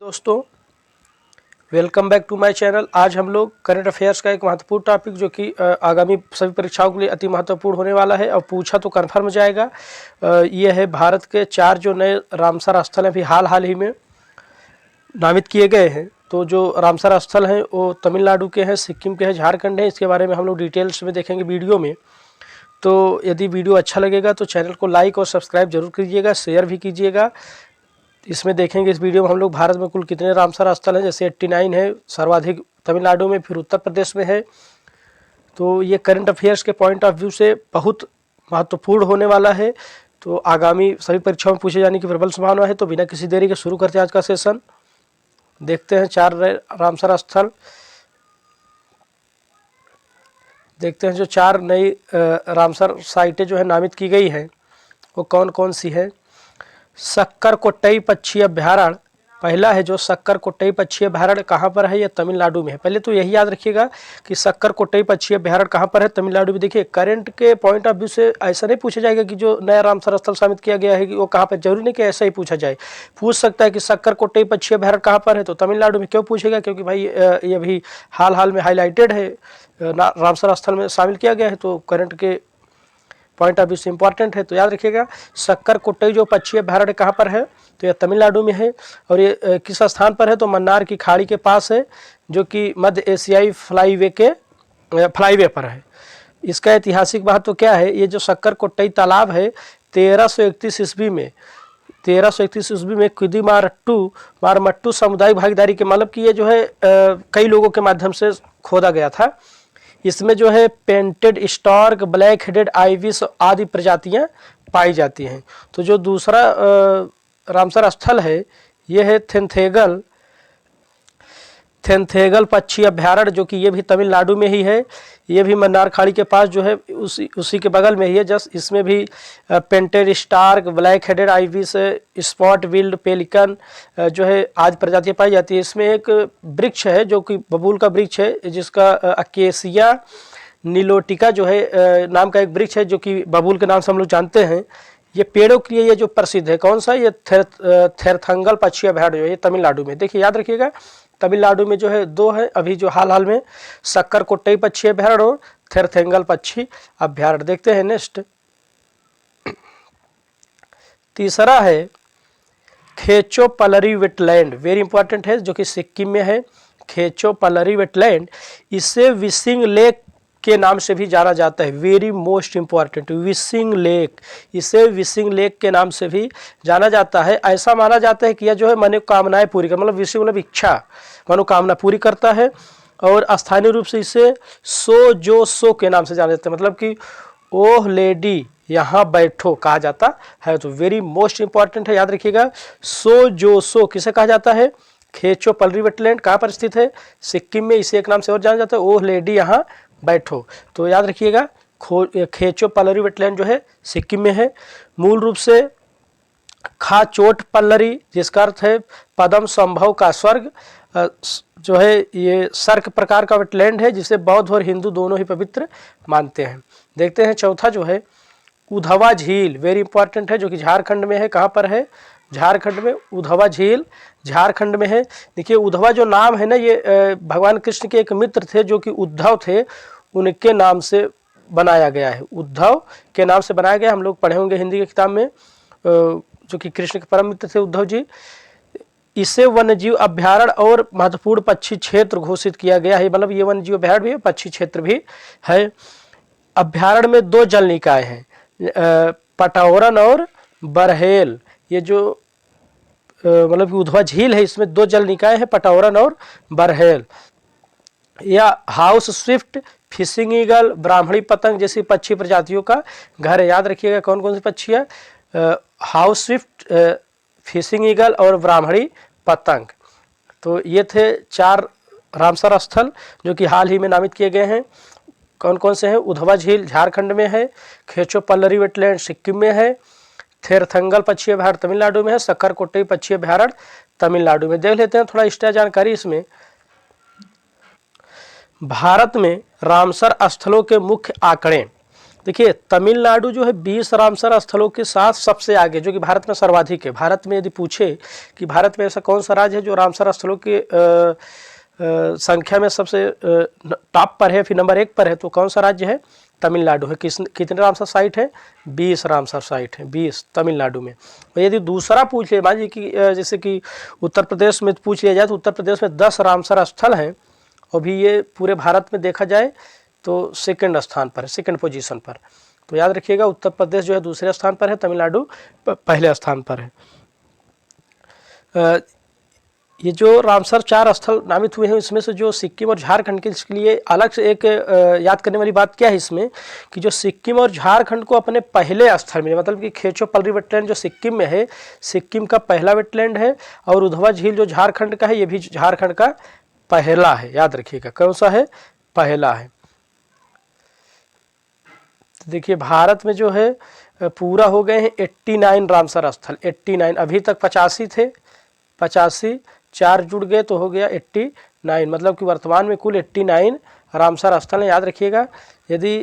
दोस्तों, welcome back to my channel. आज हम लोग करंट अफेयर्स का एक महत्वपूर्ण टॉपिक जो कि आगामी सभी परीक्षाओं के लिए अति महत्वपूर्ण होने वाला है और पूछा तो कन्फर्म जाएगा। ये है भारत के 4 जो नए रामसर स्थल हैं, अभी हाल ही में नामित किए गए हैं। तो जो रामसर स्थल हैं वो तमिलनाडु के हैं, सिक्किम के हैं, झारखंड है। इसके बारे में हम लोग डिटेल्स में देखेंगे वीडियो में। तो यदि वीडियो अच्छा लगेगा तो चैनल को लाइक और सब्सक्राइब जरूर कीजिएगा, शेयर भी कीजिएगा। इसमें देखेंगे इस वीडियो में हम लोग भारत में कुल कितने रामसर स्थल हैं। जैसे 89 है, सर्वाधिक तमिलनाडु में, फिर उत्तर प्रदेश में है। तो ये करंट अफेयर्स के पॉइंट ऑफ व्यू से बहुत महत्वपूर्ण होने वाला है। तो आगामी सभी परीक्षाओं में पूछे जाने की प्रबल संभावना है। तो बिना किसी देरी के शुरू करते हैं आज का सेशन। देखते हैं 4 रामसर स्थल। देखते हैं जो 4 नई रामसर साइटें जो है नामित की गई हैं वो कौन कौन सी है। सक्कर कोट्टई पक्षी अभ्यारण्य पहला है। जो सक्कर कोट्टई पक्षी अभ्यारण्य कहाँ पर है? यह तमिलनाडु में है। पहले तो यही याद रखिएगा कि सक्कर कोट्टई पक्षी अभ्यारण्य कहाँ पर है? तमिलनाडु में। देखिए, करंट के पॉइंट ऑफ व्यू से ऐसा नहीं पूछा जाएगा कि जो नया रामसर स्थल शामित किया गया है कि वो कहाँ पर। जरूरी नहीं कि ऐसा ही पूछा जाए। पूछ सकता है कि सक्कर कोट्टई पक्षी अभ्यारण्य कहाँ पर है, तो तमिलनाडु में। क्यों पूछेगा? क्योंकि भाई ये भी हाल में हाईलाइटेड है, रामसर स्थल में शामिल किया गया है। तो करंट के पॉइंट ऑफ व्यू से इंपॉर्टेंट है। तो याद रखिएगा, सक्कर कोट्टई जो पक्षी अभ्यारण्य कहाँ पर है, तो यह तमिलनाडु में है। और ये किस स्थान पर है? तो मन्नार की खाड़ी के पास है, जो कि मध्य एशियाई फ्लाईवे पर है। इसका ऐतिहासिक महत्व क्या है? ये जो सक्कर कोट्टई तालाब है 1331 ईस्वी में कुदी मारमट्टू सामुदायिक भागीदारी के मतलब कि ये जो है कई लोगों के माध्यम से खोदा गया था। इसमें जो है painted stork, black headed ibis आदि प्रजातियां पाई जाती हैं। तो जो दूसरा रामसर स्थल है ये है थेंथेगल पक्षी अभ्यारण्य, जो कि ये भी तमिलनाडु में ही है। ये भी मन्नार खाड़ी के पास जो है उसी के बगल में ही है। जस्ट इसमें भी painted stork, black headed ibis, spot billed pelican जो है आदि प्रजातियां पाई जाती है। इसमें एक वृक्ष है जो कि बबूल का वृक्ष है, जिसका अकेसिया नीलोटिका जो है नाम का एक वृक्ष है, जो कि बबूल के नाम से हम लोग जानते हैं। ये पेड़ों के लिए ये जो प्रसिद्ध है, कौन सा? ये थेरथंगल पक्षी अभ्यारण्य जो है ये तमिलनाडु में। देखिए, याद रखिएगा, तमिलनाडु में जो है 2 है अभी जो हाल में, सक्कर कोट्टई पक्षी अभ्यारण्य और थेरथंगल पक्षी अभ्यारण्य। देखते हैं नेक्स्ट। तीसरा है खेचोपल्लरी वेटलैंड, वेरी इंपॉर्टेंट है, जो कि सिक्किम में है। खेचोपल्लरी वेटलैंड, इसे विसिंग लेक के नाम से भी जाना जाता है। वेरी मोस्ट इंपॉर्टेंट, विसिंग लेक, इसे विसिंग लेक के नाम से भी जाना जाता है। ऐसा माना जाता है कि यह जो है मनोकामनाएं पूरी कर, मतलब विसिंग मतलब इच्छा, मनोकामना पूरी करता है। और स्थानीय रूप से इसे सो के नाम से जाना जाता है, मतलब कि ओह लेडी यहाँ बैठो कहा जाता है। तो वेरी मोस्ट इंपॉर्टेंट है, याद रखिएगा। सो किसे कहा जाता है? खेचोपल्लरी वेटलैंड कहाँ पर स्थित है? सिक्किम में। इसे एक नाम से और जाना जाता है, ओह लेडी यहाँ बैठो। तो याद रखिएगा, खेचोपल्लरी वेटलैंड जो है सिक्किम में है। मूल रूप से खाचोट पल्लरी, जिसका अर्थ है पद्म संभव का स्वर्ग, जो है ये सर्क प्रकार का वेटलैंड है, जिसे बौद्ध और हिंदू दोनों ही पवित्र मानते हैं। देखते हैं चौथा जो है उधवा झील, वेरी इंपॉर्टेंट है, जो कि झारखंड में है। कहाँ पर है? झारखंड में। उधवा झील झारखंड में है। देखिए, उधवा जो नाम है ना, ये भगवान कृष्ण के एक मित्र थे जो कि उद्धव थे, उनके नाम से बनाया गया है। उद्धव के नाम से बनाया गया। हम लोग पढ़े होंगे हिंदी की किताब में, जो कि कृष्ण के परम मित्र थे उद्धव जी। इसे वन्यजीव अभ्यारण्य और महत्वपूर्ण पक्षी क्षेत्र घोषित किया गया है। मतलब ये वन्यजीव अभ्यारण्य भी है, पक्षी क्षेत्र भी है। अभ्यारण्य में 2 जल निकाय हैं, पटौरन और बरहेल। ये जो मतलब कि उधवा झील है, इसमें 2 जल निकाय हैं, पटौरन और बरहेल। या हाउस स्विफ्ट, फिशिंग ईगल, ब्राह्मणी पतंग जैसी पक्षी प्रजातियों का घर है। याद रखिएगा कौन कौन सी पक्षी है? हाउस स्विफ्ट, फिशिंग ईगल और ब्राह्मणी पतंग। तो ये थे 4 रामसर स्थल जो कि हाल ही में नामित किए गए हैं। कौन कौन से हैं? उधवा झील झारखंड में है, खेचोपल्लरी वेटलैंड सिक्किम में है, थेरथंगल पक्षी अभ्यारण्य तमिलनाडु में है, सक्कर कोट्टई पक्षी अभ्यारण्य तमिलनाडु में। देख लेते हैं थोड़ा एक्स्ट्रा जानकारी इसमें। भारत में रामसर स्थलों के मुख्य आंकड़े देखिए तमिलनाडु जो है 20 रामसर स्थलों के साथ सबसे आगे, जो कि भारत में सर्वाधिक है। भारत में यदि पूछे कि भारत में ऐसा कौन सा राज्य है जो रामसर स्थलों के संख्या में सबसे टॉप पर है, फिर नंबर 1 पर है, तो कौन सा राज्य है? तमिलनाडु है। कितने रामसर साइट है? 20 रामसर साइट है, 20 तमिलनाडु में। और यदि दूसरा पूछ लिया, मान लीजिए कि जैसे कि उत्तर प्रदेश में पूछ लिया जाए तो उत्तर प्रदेश में 10 रामसर स्थल हैं, और भी ये पूरे भारत में देखा जाए तो सेकंड स्थान पर है, सेकंड पोजीशन पर। तो याद रखिएगा उत्तर प्रदेश जो है दूसरे स्थान पर है, तमिलनाडु पहले स्थान पर है। ये जो रामसर 4 स्थल नामित हुए हैं, इसमें से जो सिक्किम और झारखंड के लिए अलग से एक याद करने वाली बात क्या है इसमें, कि जो सिक्किम और झारखंड को अपने पहले स्थल में, मतलब कि खेचो पलरी वेटलैंड जो सिक्किम में है, सिक्किम का पहला वेटलैंड है, और उधवा झील जो झारखंड का है, ये भी झारखंड का पहला है। याद रखिएगा कौन सा है? पहला है। तो देखिए भारत में जो है पूरा हो गए हैं 89 रामसर स्थल, 89। अभी तक 85 थे, 85 4 जुड़ गए तो हो गया 89, मतलब कि वर्तमान में कुल 89 रामसर स्थल है। याद रखिएगा यदि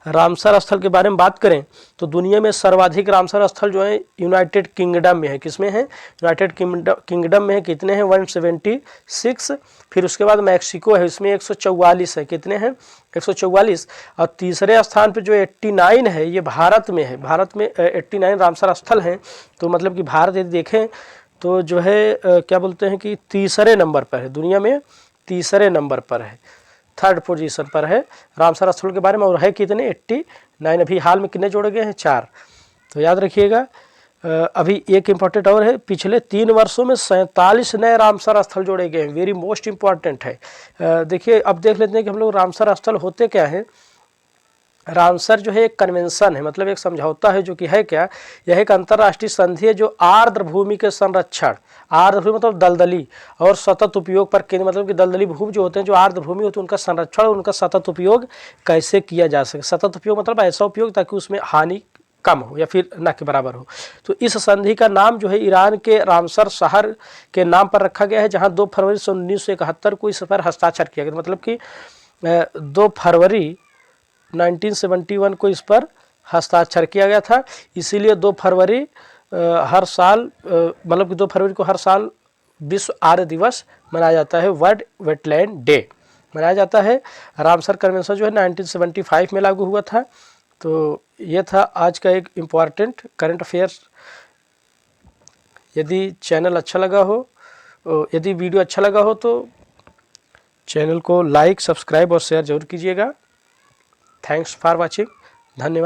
रामसर स्थल के बारे में बात करें तो दुनिया में सर्वाधिक रामसर स्थल जो है यूनाइटेड किंगडम में है। किसमें है? यूनाइटेड किंगडम में है। कितने हैं? 176। फिर उसके बाद मैक्सिको है, इसमें 144 है। कितने हैं? 144। और तीसरे स्थान पर जो 89 है ये भारत में है। भारत में 89 रामसर स्थल हैं। तो मतलब कि भारत यदि देखें तो जो है क्या बोलते हैं कि तीसरे नंबर पर है, दुनिया में तीसरे नंबर पर है, 3rd पोजीशन पर है रामसर स्थल के बारे में। और है कितने? 89। अभी हाल में कितने जोड़े गए हैं? 4। तो याद रखिएगा। अभी एक इम्पॉर्टेंट और है, पिछले 3 वर्षों में 47 नए रामसर स्थल जोड़े गए हैं। वेरी मोस्ट इम्पॉर्टेंट है। देखिए अब देख लेते हैं कि हम लोग रामसर स्थल होते क्या है। रामसर जो है एक कन्वेंशन है, मतलब एक समझौता है, जो कि है क्या? यह एक अंतर्राष्ट्रीय संधि है जो आर्द्र भूमि के संरक्षण, आर्द्र भूमि मतलब दलदली, और सतत उपयोग पर केंद्र, मतलब कि दलदली भूमि जो होते हैं, जो आर्द्र भूमि होती है, उनका संरक्षण और उनका सतत उपयोग कैसे किया जा सके। सतत उपयोग मतलब ऐसा उपयोग ताकि उसमें हानि कम हो या फिर न के बराबर हो। तो इस संधि का नाम जो है ईरान के रामसर शहर के नाम पर रखा गया है, जहाँ 2 फरवरी 1971 को इस पर हस्ताक्षर किया गया। मतलब कि 2 फरवरी 1971 को इस पर हस्ताक्षर किया गया था। इसीलिए 2 फरवरी हर साल, मतलब कि 2 फरवरी को हर साल विश्व आर्द्र दिवस मनाया जाता है, वर्ल्ड वेटलैंड डे मनाया जाता है। रामसर कन्वेंशन जो है 1975 में लागू हुआ था। तो ये था आज का एक इम्पॉर्टेंट करंट अफेयर्स। यदि चैनल अच्छा लगा हो, यदि वीडियो अच्छा लगा हो तो चैनल को लाइक, सब्सक्राइब और शेयर जरूर कीजिएगा। Thanks for watching. धन्यवाद।